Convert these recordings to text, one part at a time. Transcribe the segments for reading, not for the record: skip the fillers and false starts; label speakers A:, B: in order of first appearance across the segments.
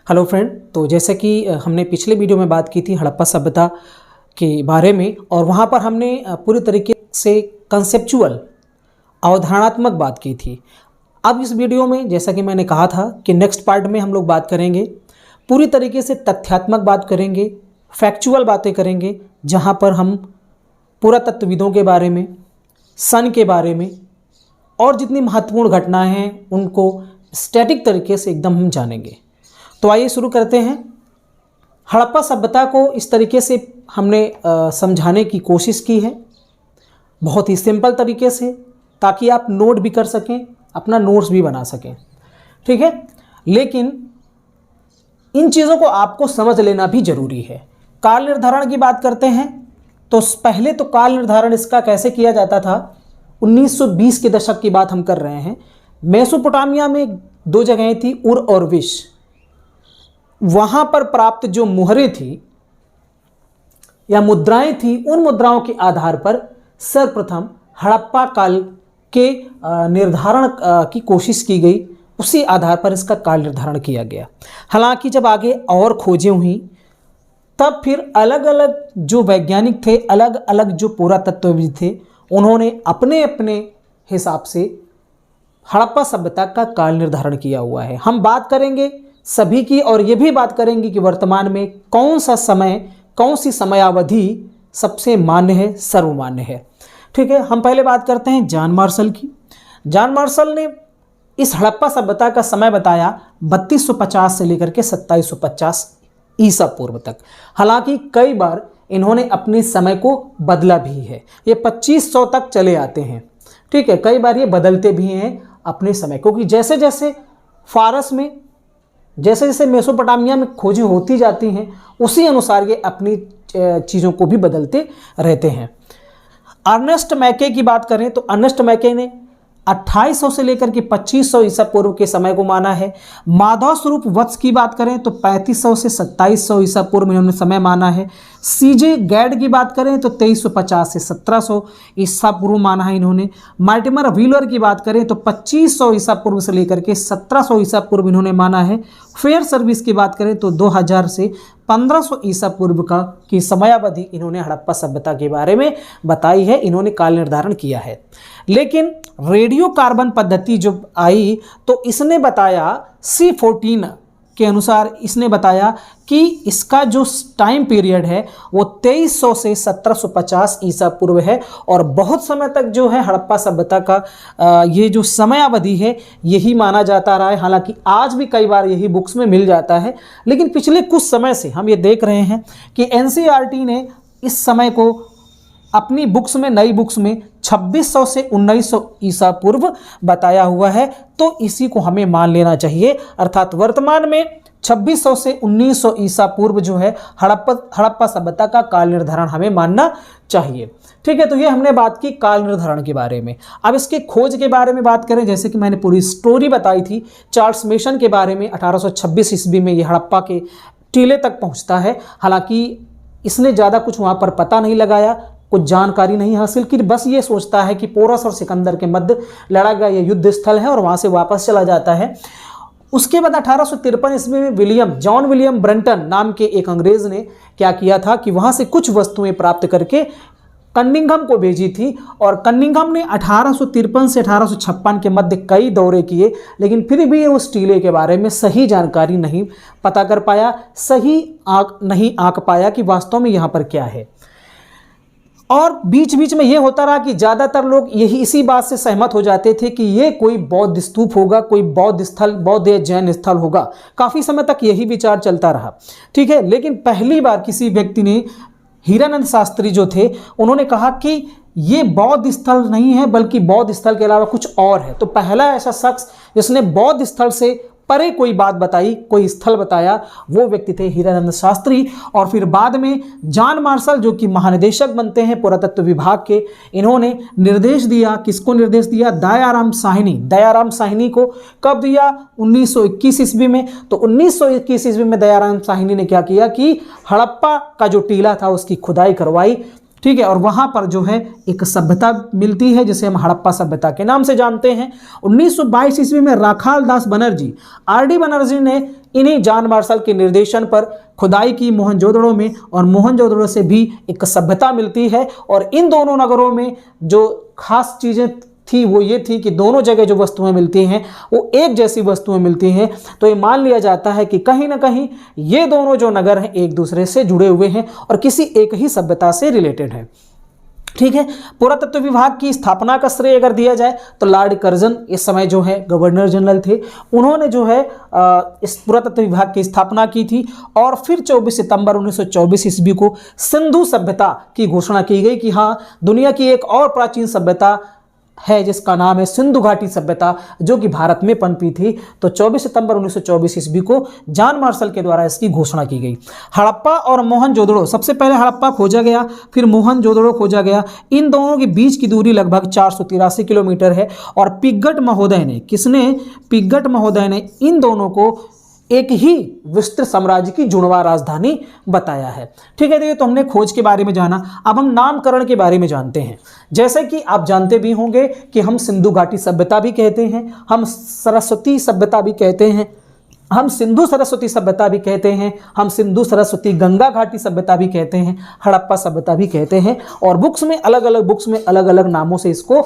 A: Hello friend. तो जैसे कि हमने पिछले वीडियो में बात की थी हड़प्पा सभ्यता के बारे में, और वहाँ पर हमने पूरी तरीके से कंसेप्चुअल अवधारणात्मक बात की थी। अब इस वीडियो में जैसा कि मैंने कहा था कि नेक्स्ट पार्ट में हम लोग बात करेंगे, पूरी तरीके से तथ्यात्मक बात करेंगे, फैक्चुअल बातें करेंगे, जहाँ पर हम पुरातत्वविदों के बारे में, सन के बारे में और जितनी महत्वपूर्ण घटनाएं हैं उनको स्टैटिक तरीके से एकदम हम जानेंगे। तो आइए शुरू करते हैं। हड़प्पा सभ्यता को इस तरीके से हमने समझाने की कोशिश की है, बहुत ही सिंपल तरीके से, ताकि आप नोट भी कर सकें, अपना नोट्स भी बना सकें, ठीक है। लेकिन इन चीज़ों को आपको समझ लेना भी जरूरी है। काल निर्धारण की बात करते हैं तो पहले तो काल निर्धारण इसका कैसे किया जाता था, 1920 के दशक की बात हम कर रहे हैं। मेसोपोटामिया में दो जगहें थी, उर और विश। वहां पर प्राप्त जो मुहरें थी या मुद्राएं थी, उन मुद्राओं के आधार पर सर्वप्रथम हड़प्पा काल के निर्धारण की कोशिश की गई। उसी आधार पर इसका काल निर्धारण किया गया। हालांकि जब आगे और खोजें हुई तब फिर अलग अलग जो वैज्ञानिक थे, अलग अलग जो पुरातत्वविद थे, उन्होंने अपने अपने हिसाब से हड़प्पा सभ्यता का काल निर्धारण किया हुआ है। हम बात करेंगे सभी की, और ये भी बात करेंगे कि वर्तमान में कौन सा समय, कौन सी समयावधि सबसे मान्य है, सर्वमान्य है, ठीक है। हम पहले बात करते हैं जॉन मार्शल की। जॉन मार्शल ने इस हड़प्पा सभ्यता का समय बताया 3250 से लेकर के 2750 ईसा पूर्व तक। हालांकि कई बार इन्होंने अपने समय को बदला भी है, ये 2500 तक चले आते हैं, ठीक है। कई बार ये बदलते भी हैं अपने समय को, कि जैसे जैसे फारस में, जैसे जैसे मेसोपोटामिया में खोजें होती जाती हैं, उसी अनुसार ये अपनी चीज़ों को भी बदलते रहते हैं। अर्नेस्ट मैके की बात करें तो अर्नेस्ट मैके ने 2800 से लेकर के 2500 ईसा पूर्व के समय को माना है। माधव स्वरूप वत्स की बात करें तो 3500 से 2700 ईसा पूर्व में इन्होंने समय माना है। सीजे गैड की बात करें तो 2350 से 1700 ईसा पूर्व माना है इन्होंने। मार्टिमर व्हीलर की बात करें तो 2500 ईसा पूर्व से लेकर के 1700 ईसा पूर्व इन्होंने माना है। फेयर सर्विस की बात करें तो 2000 से 1500 ईसा पूर्व का की समयावधि इन्होंने हड़प्पा सभ्यता के बारे में बताई है, इन्होंने काल निर्धारण किया है। लेकिन रेडियो कार्बन पद्धति जो आई तो इसने बताया, C14 के अनुसार इसने बताया कि इसका जो टाइम पीरियड है वो 2300 से 1750 ईसा पूर्व है, और बहुत समय तक जो है हड़प्पा सभ्यता का ये जो समयावधि है यही माना जाता रहा है। हालांकि आज भी कई बार यही बुक्स में मिल जाता है, लेकिन पिछले कुछ समय से हम ये देख रहे हैं कि NCERT ने इस समय को अपनी बुक्स में, नई बुक्स में 2600 से 1900 ईसा पूर्व बताया हुआ है। तो इसी को हमें मान लेना चाहिए, अर्थात वर्तमान में 2600 से 1900 ईसा पूर्व जो है हड़प्पा सभ्यता का काल निर्धारण हमें मानना चाहिए, ठीक है। तो ये हमने बात की काल निर्धारण के बारे में। अब इसके खोज के बारे में बात करें, जैसे कि मैंने पूरी स्टोरी बताई थी चार्ल्स मेसन के बारे में। 1826 ईस्वी में ये हड़प्पा के टीले तक पहुँचता है। हालांकि इसने ज़्यादा कुछ वहाँ पर पता नहीं लगाया, कुछ जानकारी नहीं हासिल की, बस ये सोचता है कि पोरस और सिकंदर के मध्य लड़ा गया ये युद्ध स्थल है, और वहाँ से वापस चला जाता है। उसके बाद 1853 ईस्वी में जॉन विलियम ब्रंटन नाम के एक अंग्रेज ने क्या किया था कि वहाँ से कुछ वस्तुएं प्राप्त करके कनिंघम को भेजी थी, और कनिंघम ने 1853 से 1856 के मध्य कई दौरे किए, लेकिन फिर भी उस टीले के बारे में सही जानकारी नहीं पता कर पाया, सही नहीं आंक पाया कि वास्तव में यहाँ पर क्या है। और बीच बीच में ये होता रहा कि ज़्यादातर लोग यही इसी बात से सहमत हो जाते थे कि ये कोई बौद्ध स्तूप होगा, कोई बौद्ध स्थल, बौद्ध या जैन स्थल होगा। काफ़ी समय तक यही विचार चलता रहा, ठीक है। लेकिन पहली बार किसी व्यक्ति ने, हीरानंद शास्त्री जो थे, उन्होंने कहा कि ये बौद्ध स्थल नहीं है, बल्कि बौद्ध स्थल के अलावा कुछ और है। तो पहला ऐसा शख्स जिसने बौद्ध स्थल से परे कोई बात बताई, कोई स्थल बताया, वो व्यक्ति थे हीरानंद शास्त्री। और फिर बाद में जॉन मार्शल, जो कि महानिदेशक बनते हैं पुरातत्व विभाग के, इन्होंने निर्देश दिया। किसको निर्देश दिया? दयाराम साहनी। दयाराम साहनी को कब दिया? 1921 ईस्वी में। तो 1921 ईस्वी में दयाराम साहनी ने क्या किया कि हड़प्पा का जो टीला था उसकी खुदाई करवाई, ठीक है। और वहाँ पर जो है एक सभ्यता मिलती है जिसे हम हड़प्पा सभ्यता के नाम से जानते हैं। 1922 ईस्वी में राखाल दास बनर्जी, आर.डी. बनर्जी ने इन्हीं जॉन मार्शल के निर्देशन पर खुदाई की मोहनजोदड़ो में, और मोहनजोदड़ो से भी एक सभ्यता मिलती है। और इन दोनों नगरों में जो खास चीज़ें थी वो ये थी कि दोनों जगह जो वस्तुएं मिलती हैं वो एक जैसी वस्तुएं मिलती हैं। तो ये मान लिया जाता है कि कहीं ना कहीं ये दोनों जो नगर हैं एक दूसरे से जुड़े हुए हैं और किसी एक ही सभ्यता से रिलेटेड है। ठीक है। पुरातत्व विभाग की स्थापना का श्रेय अगर दिया जाए तो लॉर्ड कर्जन इस समय जो है गवर्नर जनरल थे, उन्होंने जो है इस पुरातत्व विभाग की स्थापना की थी। और फिर 24 सितंबर 1924 ईस्वी को सिंधु सभ्यता की घोषणा की गई कि हाँ, दुनिया की एक और प्राचीन सभ्यता है जिसका नाम है सिंधु घाटी सभ्यता, जो कि भारत में पनपी थी। तो 24 सितंबर 1924 ईस्वी को जॉन मार्शल के द्वारा इसकी घोषणा की गई। हड़प्पा और मोहनजोदड़ो, सबसे पहले हड़प्पा खोजा गया, फिर मोहनजोदड़ो खोजा गया। इन दोनों के बीच की दूरी लगभग 483 किलोमीटर है। और पिग्गट महोदय ने इन दोनों को एक ही विस्तृत साम्राज्य की जुड़वा राजधानी बताया है। ठीक है। तो ये तो हमने खोज के बारे में जाना। अब हम नामकरण के बारे में जानते हैं। जैसे कि आप जानते भी होंगे कि हम सिंधु घाटी सभ्यता भी कहते हैं, हम सरस्वती सभ्यता भी कहते हैं, हम सिंधु सरस्वती सभ्यता भी कहते हैं, हम सिंधु सरस्वती गंगा घाटी सभ्यता भी कहते हैं, हड़प्पा सभ्यता भी कहते हैं। और बुक्स में अलग अलग नामों से इसको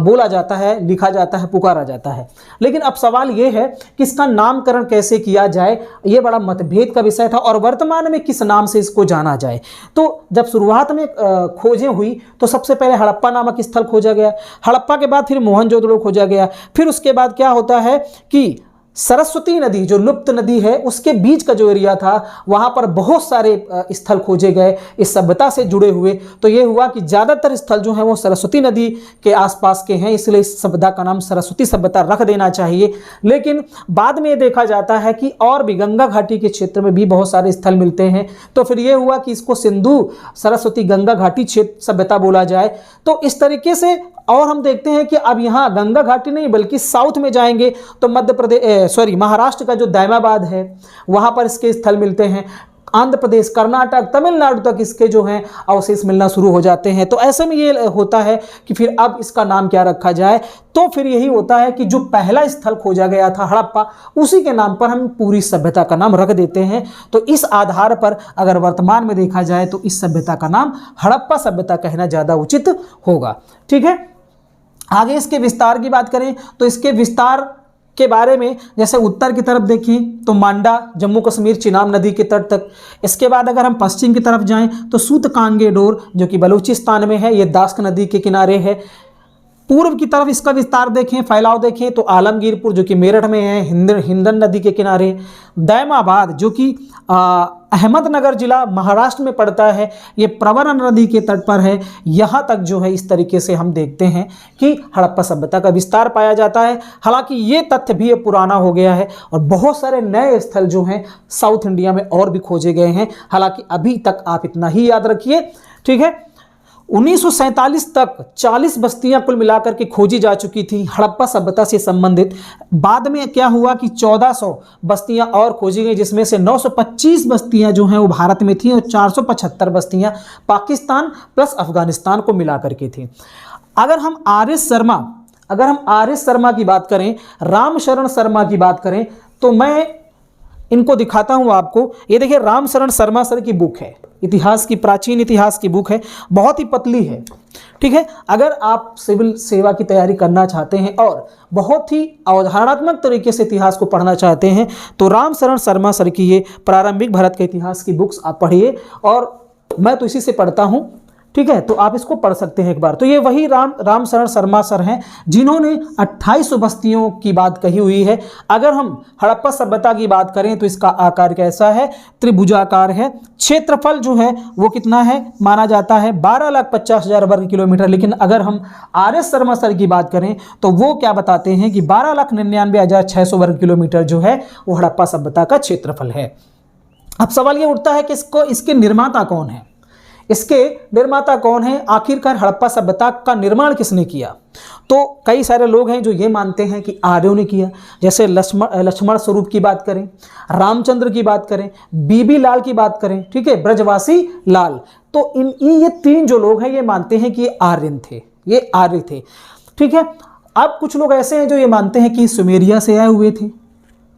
A: बोला जाता है, लिखा जाता है, पुकारा जाता है। लेकिन अब सवाल ये है कि इसका नामकरण कैसे किया जाए, ये बड़ा मतभेद का विषय था। और वर्तमान में किस नाम से इसको जाना जाए। तो जब शुरुआत में खोजें हुई तो सबसे पहले हड़प्पा नामक स्थल खोजा गया, हड़प्पा के बाद फिर मोहनजोदड़ो खोजा गया। फिर उसके बाद क्या होता है कि सरस्वती नदी जो लुप्त नदी है उसके बीच का जो एरिया था वहाँ पर बहुत सारे स्थल खोजे गए इस सभ्यता से जुड़े हुए। तो ये हुआ कि ज़्यादातर स्थल जो हैं वो सरस्वती नदी के आसपास के हैं, इसलिए इस सभ्यता का नाम सरस्वती सभ्यता रख देना चाहिए। लेकिन बाद में ये देखा जाता है कि और भी गंगा घाटी के क्षेत्र में भी बहुत सारे स्थल मिलते हैं। तो फिर ये हुआ कि इसको सिंधु सरस्वती गंगा घाटी क्षेत्र सभ्यता बोला जाए। तो इस तरीके से और हम देखते हैं कि अब यहाँ गंगा घाटी नहीं बल्कि साउथ में जाएंगे तो महाराष्ट्र का जो दैमाबाद है वहाँ पर इसके स्थल मिलते हैं। आंध्र प्रदेश, कर्नाटक, तमिलनाडु तक इसके जो हैं अवशेष मिलना शुरू हो जाते हैं। तो ऐसे में ये होता है कि फिर अब इसका नाम क्या रखा जाए। तो फिर यही होता है कि जो पहला स्थल खोजा गया था हड़प्पा, उसी के नाम पर हम पूरी सभ्यता का नाम रख देते हैं। तो इस आधार पर अगर वर्तमान में देखा जाए तो इस सभ्यता का नाम हड़प्पा सभ्यता कहना ज़्यादा उचित होगा। ठीक है। आगे इसके विस्तार की बात करें तो इसके विस्तार के बारे में जैसे उत्तर की तरफ देखें तो मांडा, जम्मू कश्मीर, चिनाब नदी के तट तक। इसके बाद अगर हम पश्चिम की तरफ जाएं तो सूतकांगे डोर जो कि बलूचिस्तान में है, ये दास्क नदी के किनारे है। पूर्व की तरफ इसका विस्तार देखें, फैलाव देखें तो आलमगीरपुर जो कि मेरठ में है, हिंदन नदी के किनारे। दैमाबाद जो कि अहमदनगर जिला महाराष्ट्र में पड़ता है, ये प्रवरा नदी के तट पर है। यहाँ तक जो है इस तरीके से हम देखते हैं कि हड़प्पा सभ्यता का विस्तार पाया जाता है। हालांकि ये तथ्य भी पुराना हो गया है और बहुत सारे नए स्थल जो हैं साउथ इंडिया में और भी खोजे गए हैं। हालांकि अभी तक आप इतना ही याद रखिए। ठीक है। 1947 तक 40 बस्तियां कुल मिलाकर के खोजी जा चुकी थी हड़प्पा सभ्यता से संबंधित। बाद में क्या हुआ कि 1400 बस्तियां और खोजी गई, जिसमें से 925 बस्तियां जो हैं वो भारत में थी और 475 बस्तियां पाकिस्तान प्लस अफगानिस्तान को मिलाकर के थी। अगर हम आर एस शर्मा की बात करें, रामशरण शर्मा की बात करें तो मैं इनको दिखाता हूं आपको। ये देखिए रामशरण शर्मा सर की बुक है, इतिहास की, प्राचीन इतिहास की बुक है, बहुत ही पतली है। ठीक है। अगर आप सिविल सेवा की तैयारी करना चाहते हैं और बहुत ही अवधारणात्मक तरीके से इतिहास को पढ़ना चाहते हैं तो रामशरण शर्मा सर की ये प्रारंभिक भारत के इतिहास की बुक्स आप पढ़िए। और मैं तो इसी से पढ़ता हूँ। ठीक है। तो आप इसको पढ़ सकते हैं एक बार। तो ये वही रामशरण शर्मा सर हैं जिन्होंने 2800 बस्तियों की बात कही हुई है। अगर हम हड़प्पा सभ्यता की बात करें तो इसका आकार कैसा है, त्रिभुजाकार है। क्षेत्रफल जो है वो कितना है माना जाता है 12,50,000 वर्ग किलोमीटर। लेकिन अगर हम आर एस शर्मा सर की बात करें तो वो क्या बताते हैं कि 12,99,600 वर्ग किलोमीटर जो है वो हड़प्पा सभ्यता का क्षेत्रफल है। अब सवाल ये उठता है कि इसके निर्माता कौन है। इसके निर्माता कौन है, आखिरकार हड़प्पा सभ्यता का निर्माण किसने किया? तो कई सारे लोग हैं जो ये मानते हैं कि आर्यों ने किया, जैसे लक्ष्मण स्वरूप की बात करें, रामचंद्र की बात करें, बीबी लाल की बात करें, ठीक है, ब्रजवासी लाल। तो ये तीन जो लोग हैं ये मानते हैं कि ये आर्यन थे, ये आर्य थे, ठीक है। अब कुछ लोग ऐसे हैं जो ये मानते हैं कि सुमेरिया से आए हुए थे,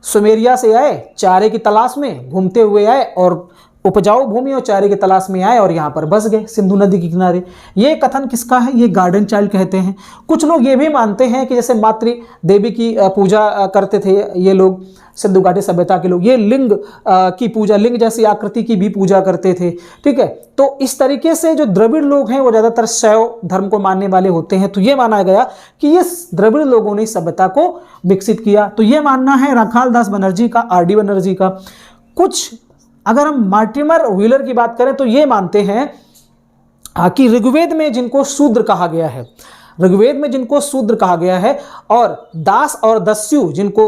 A: सुमेरिया से आए, चारे की तलाश में घूमते हुए आए और उपजाऊ भूमि और चारे की तलाश में आए और यहाँ पर बस गए सिंधु नदी के किनारे। ये कथन किसका है? ये गार्डन चाइल्ड कहते हैं। कुछ लोग ये भी मानते हैं कि जैसे मातृ देवी की पूजा करते थे ये लोग, सिंधु घाटी सभ्यता के लोग, ये लिंग की पूजा, लिंग जैसी आकृति की भी पूजा करते थे, ठीक है। तो इस तरीके से जो द्रविड़ लोग हैं वो ज़्यादातर शैव धर्म को मानने वाले होते हैं। तो ये माना गया कि ये द्रविड़ लोगों ने सभ्यता को विकसित किया। तो ये मानना है राखाल दास बनर्जी का, आर डी बनर्जी का। कुछ अगर हम मार्टिमर व्हीलर की बात करें तो ये मानते हैं कि ऋग्वेद में जिनको शूद्र कहा गया है, ऋग्वेद में जिनको शूद्र कहा गया है, और दास और दस्यु जिनको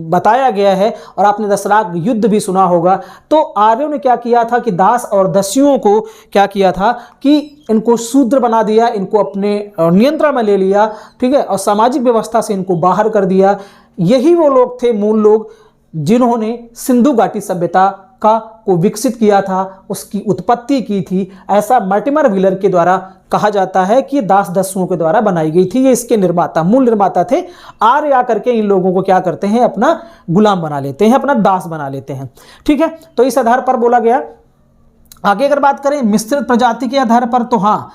A: बताया गया है, और आपने दशराग युद्ध भी सुना होगा। तो आर्यों ने क्या किया था कि दास और दस्युओं को क्या किया था कि इनको शूद्र बना दिया, इनको अपने नियंत्रण में ले लिया, ठीक है, और सामाजिक व्यवस्था से इनको बाहर कर दिया। यही वो लोग थे, मूल लोग, जिन्होंने सिंधु घाटी सभ्यता को विकसित किया था, उसकी उत्पत्ति की थी। ऐसा मार्टिमर व्हीलर के द्वारा कहा जाता है कि दास दस्युओं के द्वारा बनाई गई थी। ये इसके निर्माता, मूल निर्माता थे। आर्य आकर के इन लोगों को क्या करते हैं, अपना गुलाम बना लेते हैं, अपना दास बना लेते हैं, ठीक है। तो इस आधार पर बोला गया। आगे अगर बात करें मिश्रित प्रजाति के आधार पर, तो हाँ,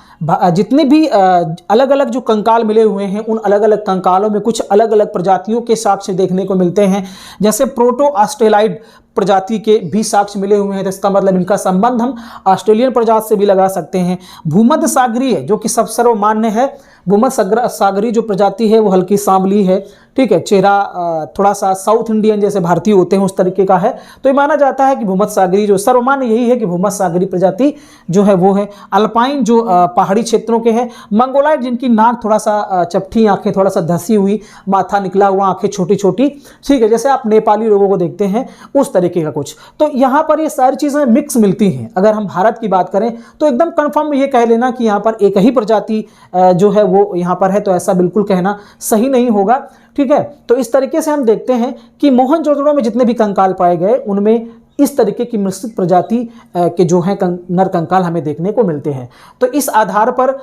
A: जितने भी अलग अलग जो कंकाल मिले हुए हैं उन अलग अलग कंकालों में कुछ अलग अलग प्रजातियों के साक्ष्य देखने को मिलते हैं। जैसे प्रोटो ऑस्ट्रेलाइड प्रजाति के भी साक्ष्य मिले हुए हैं, तो इसका मतलब इनका संबंध हम ऑस्ट्रेलियन प्रजाति से भी लगा सकते हैं। भूमध्य सागरीय जो कि सब सर्वमान्य है, भूमध्य सागरीय जो प्रजाति है वो हल्की सांवली है, ठीक है, चेहरा थोड़ा सा साउथ इंडियन जैसे भारतीय होते हैं उस तरीके का है। तो ये माना जाता है कि भूमध्य सागरीय जो सर्वमान्य यही है कि भूमध्य सागरीय प्रजाति जो है वो है। अल्पाइन जो पहाड़ी क्षेत्रों के हैं। मंगोलाइड जिनकी नाक थोड़ा सा चपटी, आंखें थोड़ा सा धसी हुई, माथा निकला हुआ, आंखें छोटी छोटी, ठीक है, जैसे आप नेपाली लोगों को देखते हैं उस तरीके का कुछ। तो यहाँ पर ये सारी चीज़ें मिक्स मिलती हैं। अगर हम भारत की बात करें तो एकदम कन्फर्म ये कह लेना कि यहाँ पर एक ही प्रजाति जो है वो यहाँ पर है, तो ऐसा बिल्कुल कहना सही नहीं होगा, ठीक है। तो इस तरीके से हम देखते हैं कि मोहनजोदड़ो में जितने भी कंकाल पाए गए उनमें इस तरीके की मिश्रित प्रजाति के जो है नर कंकाल हमें देखने को मिलते हैं। तो इस आधार पर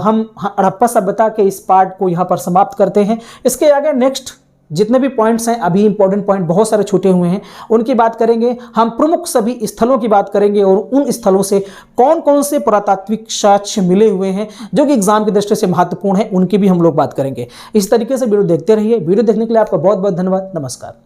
A: हम हड़प्पा सभ्यता के इस पार्ट को यहाँ पर समाप्त करते हैं। इसके आगे नेक्स्ट जितने भी पॉइंट्स हैं, अभी इंपॉर्टेंट पॉइंट बहुत सारे छूटे हुए हैं, उनकी बात करेंगे। हम प्रमुख सभी स्थलों की बात करेंगे और उन स्थलों से कौन कौन से पुरातात्विक साक्ष्य मिले हुए हैं जो कि एग्जाम की दृष्टि से महत्वपूर्ण है, उनकी भी हम लोग बात करेंगे। इस तरीके से वीडियो देखते रहिए। वीडियो देखने के लिए आपका बहुत बहुत धन्यवाद। नमस्कार।